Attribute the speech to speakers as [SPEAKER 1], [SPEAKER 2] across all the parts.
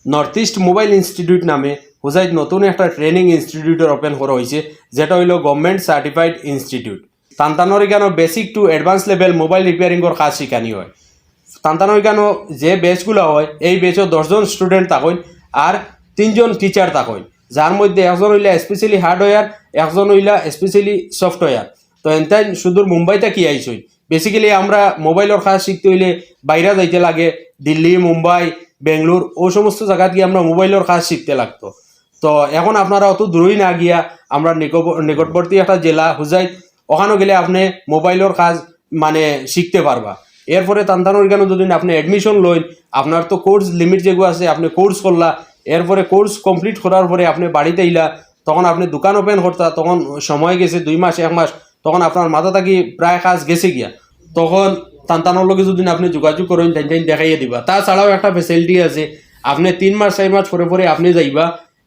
[SPEAKER 1] North east mobile institute নামে হুজাইত নতুন একটা ট্রেনিং ইনস্টিটিউটের ওপেন করা হয়েছে, যেটা হইল গভর্নমেন্ট সার্টিফাইড ইনস্টিটিউট। তান্তানোর এখানে basic to advance level mobile রিপেয়ারিংয়ের কাজ শিখানি হয়। তান্তানোর এখানে যে বেচগুলো হয়, এই বেচও 10 জন স্টুডেন্ট থাকেন আর 3 জন টিচার থাকেন, যার মধ্যে একজন হইলা স্পেশালি হার্ডওয়্যার, একজন হইলা স্পেশালি সফটওয়্যার। তো এনতাই সুদূর মুম্বাইতে কি আইসই। বেসিক্যালি আমরা মোবাইলের কাজ শিখতে হইলে বাইরে যাইতে লাগে, দিল্লি, মুম্বাই, বেঙ্গলোর, ও সমস্ত জায়গাত গিয়ে আমরা মোবাইলের কাজ শিখতে লাগতো। তো এখন আপনারা অত দূরই না গিয়া আমরা নিকটবর্তী একটা জেলা হুজাইত, ওখানে গেলে আপনি মোবাইলের কাজ মানে শিখতে পারবা। এরপরে তান্তানোর কেন যদি আপনি অ্যাডমিশন লইন, আপনার তো কোর্স লিমিট যেগুলো আছে, আপনি কোর্স করলা, এরপরে কোর্স কমপ্লিট করার পরে আপনি বাড়িতে ইলা, তখন আপনি দোকান ওপেন করতা, তখন সময় গেছে 2 মাস 1 মাস, তখন আপনার মাথা থাকি প্রায় কাজ গেছে গিয়া। তখন তান্তানোর লগে যদি আপনি যোগাযোগ করেন, তাই দেখাইয়ে দিবা। তাছাড়াও একটা ফেসিলিটি আছে, আপনি 3 মাস 4 মাস পরে পরে আপনি যাইবা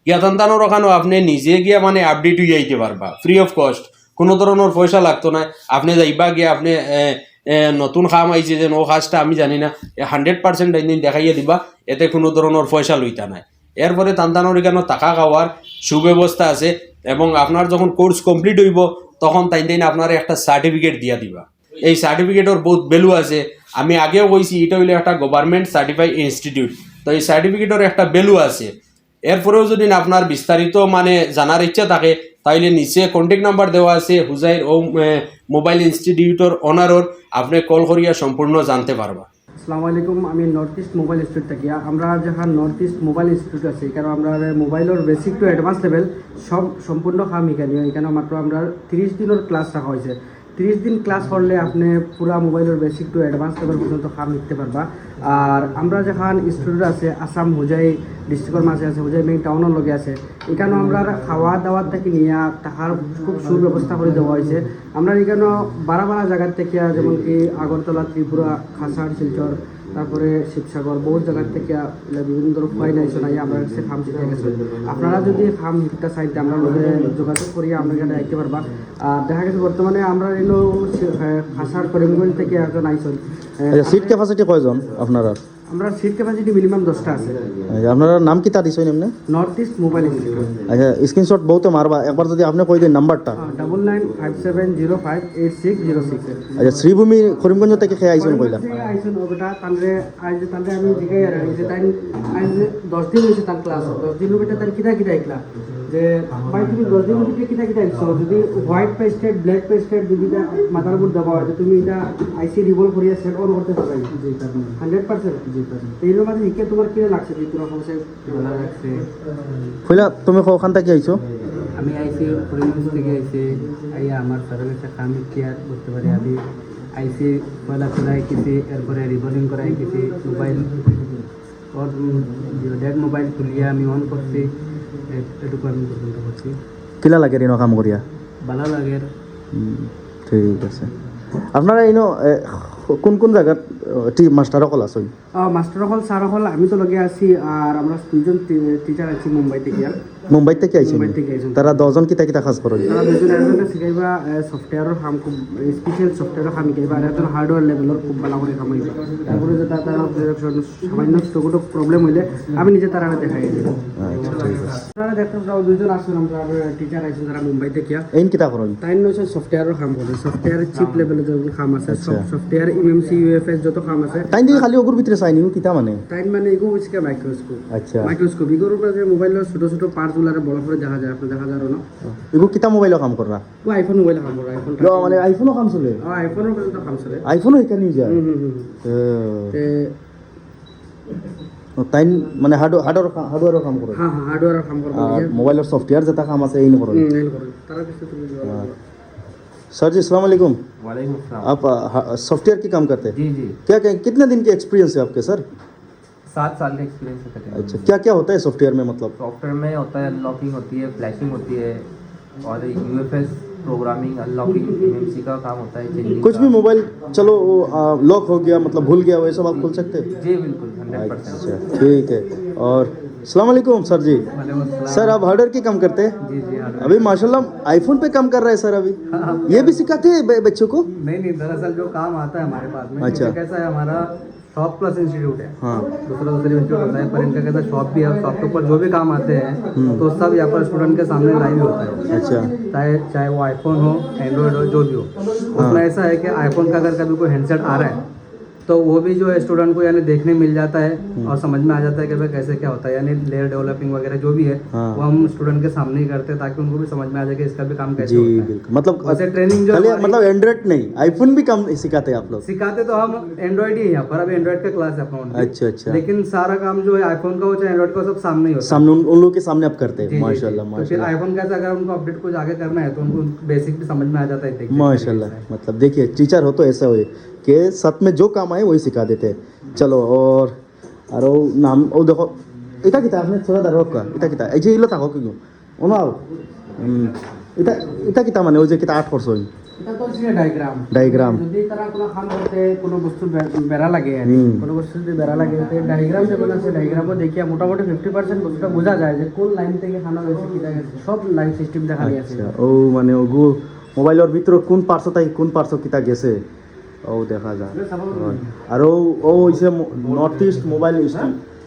[SPEAKER 1] গিয়া তান্তানোর ওখানেও আপনি নিজে গিয়া মানে আপডেট হয়ে যাইতে পারবা ফ্রি অফ কস্ট, কোনো ধরনের পয়সা লাগতো না। আপনি যাইবা গিয়া আপনি নতুন কাম আইছে যে ও কাজটা আমি জানি না, 100% দেখাইয়ে দিবা, এতে কোনো ধরনের পয়সা লইতা নাই। এরপরে তান্তানোর এখানে টাকা খাওয়ার সুব্যবস্থা আছে, এবং আপনার যখন কোর্স কমপ্লিট হইব তখন তাই আপনার একটা সার্টিফিকেট দিয়া দিবা। এই সার্টিফিকেটের বহুত ভ্যালু আছে। আমি আগেও কইছি, এটা হইলে একটা গভর্নমেন্ট সার্টিফাইড ইনস্টিটিউট, তো এই সার্টিফিকেটের একটা ভ্যালু আছে। এরপরেও যদি আপনার বিস্তারিত মানে জানার ইচ্ছা থাকে, তাইলে নিচে কন্ট্যাক্ট নাম্বার দেওয়া আছে হুজাইর ও মোবাইল ইনস্টিটিউটের অনারর, আপনি কল করিয়া সম্পূর্ণ জানতে পারবা।
[SPEAKER 2] আসসালামু আলাইকুম, আমি নর্থ ইস্ট মোবাইল ইনস্টিটিউট থাকি। আমরা যখন নর্থ ইস্ট মোবাইল ইনস্টিটিউট আছে, এখানে আমরা মোবাইলের বেসিক টু অ্যাডভান্স লেভেল সব সম্পূর্ণ কাম এখানে। এখানে মাত্র আমরা 30 দিনের ক্লাস রাখা হয়েছে। 30 দিন ক্লাস করলে আপনি পুরা মোবাইলের বেসিক টু অ্যাডভান্স লেভেল পর্যন্ত কাম শিখতে পারবা। আর আমরা যখন স্টুডেন্ট আছে আসাম হুজাই ডিস্ট্রিক্টের মাঝে আছে, হুজাই মেইন টাউনের লগে আছে, এখানেও আমরা খাওয়া দাওয়ার থেকে নিয়ে টাকার খুব সুব্যবস্থা করে দেওয়া হয়েছে। আমরা এখানেও বারা বারা জায়গার থেকে, যেমন কি আগরতলা, ত্রিপুরা, খাসার, শিলচর, তারপরে শিবসাগর, বহু জায়গার থেকে বিভিন্ন ধরনের কোয়াইনাইশন আই আমরা কাছে ফার্ম শিখে গেছে। আপনারা যদি ফার্ম শিখতে চাইতে আমরা যোগাযোগ করিয়া আমরা এখানে আইতে পারবা। আর দেখা গেছে বর্তমানে আমরা এলো খাসার করিমগঞ্জ থেকে একজন আইসন।
[SPEAKER 3] সিট ক্যাপাসিটি কয়জন আপনারা?
[SPEAKER 2] আমরা সিট ক্যাপাসিটি মিনিমাম 10টা আছে।
[SPEAKER 3] আপনার নাম কি তা দিছেন এমনি?
[SPEAKER 2] North east mobile institute.
[SPEAKER 3] আচ্ছা, স্ক্রিনশট বহুত মারবা, একবার যদি আপনি কই দেন নাম্বারটা।
[SPEAKER 2] 9957058606।
[SPEAKER 3] আচ্ছা, শ্রীভূমি করিমগঞ্জ থেকে খেয়ে আইছেন কইলা?
[SPEAKER 2] আইসন ওটা তানরে আইজ তানরে আমি জিগাই আর যে তাই আইজ 10 দিন হইছে তার ক্লাস। 10 দিন ভিতরে তার কিটা আইকলা যে ভাই তুমি 10 দিন ভিতরে কিটা আইছো, যদি হোয়াইট পেস্টেড ব্ল্যাক পেস্টেড দুইটা মাথার উপর দেওয়া হয়, তুমি এটা আইসি রিভলভ করিয়া সেট অন করতে পারবে। জি স্যার, 100%। জি স্যার, এইগুলো মানে শিখে তোমার কি লাগছে? যে তোমার সমস্যা ভালো লাগছে
[SPEAKER 3] কইলা তুমি ওখান থেকে আইছো?
[SPEAKER 2] আমি আইসি করিমগঞ্জ থেকে আইসি আইয়া আমার স্যারের কাছে কাম কেয়ার করতে পারি। আমি আইসি পয়লা করাই কিছু, এরপরে রিবোলিং করাই কিছু, মোবাইল ওর ডেড মোবাইল খুলিয়া আমি অন করছি, এটুকু আমি পর্যন্ত করছি।
[SPEAKER 3] কিলা লাগে রিনো কাম করিয়া?
[SPEAKER 2] ভালো লাগে।
[SPEAKER 3] ঠিক আছে। আপনারা ইনো কোন কোন জায়গাত মাস্টার সকল আছেন?
[SPEAKER 2] মাস্টার হল, স্যার হল, আমি তো লগে আছি। আর আমরা 2জন টিচার আছি মুম্বাই থেকে।
[SPEAKER 3] মুম্বাই থেকে আইছেন?
[SPEAKER 2] মুম্বাই থেকে আইছেন।
[SPEAKER 3] তারা 10 জন কিতা কিতা কাজ করেন?
[SPEAKER 2] তারা 2জন একজনকে শিখাইবা সফটওয়্যারের কাম, খুব স্পেশাল সফটওয়্যারের কাম শিখাইবা, আর একজন হার্ডওয়্যার লেভেলের খুব ভালো করে কামাইবা। তারপরে যে তারা সামান্য ছোটো প্রবলেম হইলে আমি নিজে তারা দেখাই দেব। আপনারা দেখতে পাও 2জন আসেন, আমরা টিচার আইছেন যারা মুম্বাই থেকে।
[SPEAKER 3] এইন কিতা করেন?
[SPEAKER 2] তাই নয় সফটওয়্যারের কাম করে, সফটওয়্যারের চিপ লেভেলের যত কাম আছে, সব সফটওয়্যার এমএমসি ইউএফএস যত কাম আছে।
[SPEAKER 3] তাই দিয়ে খালি ওগুর ভিতরে চাইনি কিতা মানে?
[SPEAKER 2] তাই মানে এগো হচ্ছে মাইক্রোস্কোপ।
[SPEAKER 3] আচ্ছা,
[SPEAKER 2] মাইক্রোস্কোপ এগোর উপরে যে মোবাইলের ছোট ছোট পার্টস গুলারে বড় করে দেখা যায়, আপনি দেখা যায় না?
[SPEAKER 3] এগো কিতা মোবাইলও কাম করা?
[SPEAKER 2] ও আইফোন মোবাইল কাম করে। আইফোন
[SPEAKER 3] মানে আইফোনও কাম চলে?
[SPEAKER 2] আইফোনের পর্যন্ত কাম চলে।
[SPEAKER 3] আইফোনও এখানে যায়? তাই মানে হার্ডওয়্যারও কাম করে?
[SPEAKER 2] হ্যাঁ হ্যাঁ, হার্ডওয়্যারের কাম করে।
[SPEAKER 3] মোবাইলের সফটওয়্যার যেটা কাম আছে এইন করেন?
[SPEAKER 2] তারা কিছু তুমি
[SPEAKER 3] सर जी अस्सलाम वालेकुम।
[SPEAKER 4] वालेकुम अस्सलाम।
[SPEAKER 3] आप सॉफ्टवेयर की काम करते हैं?
[SPEAKER 4] जी जी,
[SPEAKER 3] क्या क्या कितने दिन के एक्सपीरियंस है आपके सर?
[SPEAKER 4] 7 साल का एक्सपीरियंस है।
[SPEAKER 3] अच्छा, क्या क्या होता है सॉफ्टवेयर में मतलब?
[SPEAKER 4] सॉफ्टवेयर में होता है अनलॉकिंग होती है, फ्लैशिंग होती है, और यूएफएस प्रोग्रामिंग, अनलॉकिंग, एमएमसी का काम होता है, चेंजिंग
[SPEAKER 3] कुछ
[SPEAKER 4] का।
[SPEAKER 3] भी मोबाइल चलो लॉक हो गया मतलब भूल गया, वैसा आप खोल सकते हैं?
[SPEAKER 4] जी बिल्कुल, 100%।
[SPEAKER 3] अच्छा ठीक है। और अस्सलाम वालेकुम सर जी।
[SPEAKER 4] वालेकुम अस्सलाम।
[SPEAKER 3] सर आप हार्डवेयर की काम करते हैं?
[SPEAKER 4] जी जी, हार्डवेयर।
[SPEAKER 3] अभी माशाल्लाह आईफोन पे काम कर रहे हैं सर अभी। ये भी सिखाते हैं बच्चों को?
[SPEAKER 2] नहीं, दरअसल जो काम आता है हमारे पास में,
[SPEAKER 3] अच्छा।
[SPEAKER 2] कैसा है, हमारा शॉप प्लस इंस्टीट्यूट है।
[SPEAKER 3] हाँ
[SPEAKER 2] दूसरा इंस्टीट्यूट होता है, पर इनका कहते हैं शॉप भी है, शॉप के ऊपर जो भी काम आते हैं तो सब यहाँ पर स्टूडेंट के सामने लाइव होता है।
[SPEAKER 3] अच्छा
[SPEAKER 2] चाहे वो आईफोन हो, एंड्रॉयड हो, जो भी हो। उसमें ऐसा है कि आईफोन का अगर कभी कोई हैंडसेट आ रहा है तो वो भी जो है स्टूडेंट को यानी देखने मिल जाता है और समझ में आ जाता है कि भाई कैसे क्या होता है, यानी लेयर डेवलपिंग वगैरह जो भी है
[SPEAKER 3] हाँ।
[SPEAKER 2] वो हम स्टूडेंट के सामने ही करते हैं ताकि उनको भी समझ में आ जाए कि इसका भी काम कैसे
[SPEAKER 3] जी
[SPEAKER 2] होता है।
[SPEAKER 3] बिल्कुल, मतलब
[SPEAKER 2] वैसे ट्रेनिंग जो
[SPEAKER 3] खाली
[SPEAKER 2] हमारी-
[SPEAKER 3] मतलब एंड्रॉइड नहीं, आईफोन भी काम सिखाते हैं आप लोग?
[SPEAKER 2] सिखाते तो हम एंड्रॉइड ही है यहाँ पर, अभी एंड्रॉइड का क्लास है अपना only।
[SPEAKER 3] अच्छा अच्छा,
[SPEAKER 2] लेकिन सारा काम जो है आईफोन का हो चाहे एंड्रॉइड का हो, सब सामने ही होता है।
[SPEAKER 3] सामने उन लोगों के सामने आप करते
[SPEAKER 2] जी,
[SPEAKER 3] हैं?
[SPEAKER 2] जी, जी।
[SPEAKER 3] माशाल्लाह
[SPEAKER 2] तो फिर
[SPEAKER 3] माशाल्लाह
[SPEAKER 2] आईफोन कैसे अगर उनको अपडेट कुछ आगे करना है तो उनको बेसिक भी समझ में आ जाता है देख- देख कर
[SPEAKER 3] माशाल्लाह।
[SPEAKER 2] कैसा है।
[SPEAKER 3] मतलब देखिए टीचर हो तो ऐसा हो कि साथ में जो काम आए वही सिखा देते हैं। चलो और नाम ओ देखो এটা কিতা আপনি থোড়া দাঁড়াও কা এটা কিতা এই যে ইলো থাকো কি ওনাও এটা এটা কিতা মানে ওই যে কিতা আর্ট করছো
[SPEAKER 2] এটা তো হচ্ছে ডায়াগ্রাম।
[SPEAKER 3] ডায়াগ্রাম
[SPEAKER 2] যদি তারা কোনো কাম করতে কোনো বস্তু বেড়া লাগে আর কি,
[SPEAKER 3] হুম।
[SPEAKER 2] কোনো বস্তু যদি বেড়া লাগে তো ডায়াগ্রাম যেমন আছে ডায়াগ্রামও দেখিয়া মোটামুটি 50% বস্তুটা বোঝা যায় যে কোন লাইন থেকে খানা হয়েছে কি জায়গা সব লাইন সিস্টেম দেখা গেছে।
[SPEAKER 3] আচ্ছা ও মানে ওগু মোবাইলের ভিতর কোন পার্টস তাই কোন পার্টস কিতা গেছে ও দেখা যায়। আর ও হইছে নর্থ ইস্ট মোবাইল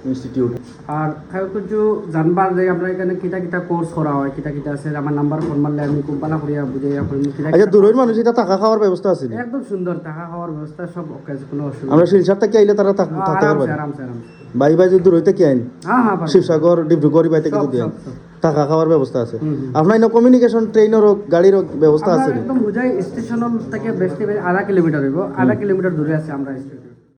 [SPEAKER 3] ইনস্টিটিউট।
[SPEAKER 2] আর খায় কিছু জানবার যে আপনার এখানে কিটা কিটা কোর্স করা হয়, কিটা কিটা আছে আমার নাম্বার ফোন মারলে আমি কোম্পানা করিয়া বুঝাইয়া করি কিটা
[SPEAKER 3] আচ্ছা দূরের মানুষ এটা থাকা খাওয়ার ব্যবস্থা আছে নি?
[SPEAKER 2] একদম সুন্দর টাকা খাওয়ার ব্যবস্থা সব ওকে, কোনো অসুবিধা
[SPEAKER 3] আমরা শিলচর থেকে আইলে তারা থাকতে
[SPEAKER 2] আরামসে
[SPEAKER 3] পারবে?
[SPEAKER 2] আরামসে আরামসে।
[SPEAKER 3] বাই বাই যদি দূর হইতে কি আইন
[SPEAKER 2] হ্যাঁ হ্যাঁ পারবে।
[SPEAKER 3] শিবসাগর ডিব্রুগড় বাই থেকে
[SPEAKER 2] সব,
[SPEAKER 3] যদি আইন
[SPEAKER 2] সব, সব।
[SPEAKER 3] থাকা খাওয়ার ব্যবস্থা আছে?
[SPEAKER 2] হুম, হুম।
[SPEAKER 3] আপনার এনে কমিউনিকেশন ট্রেনেরও গাড়িরও ব্যবস্থা আছে
[SPEAKER 2] আমরা
[SPEAKER 3] নি?
[SPEAKER 2] একদম বুঝাই স্টেশন থেকে বেশি 1/2 কিলোমিটার হইব, 1/2 কিলোমিটার দূরে আছে আমরা স্টেশন।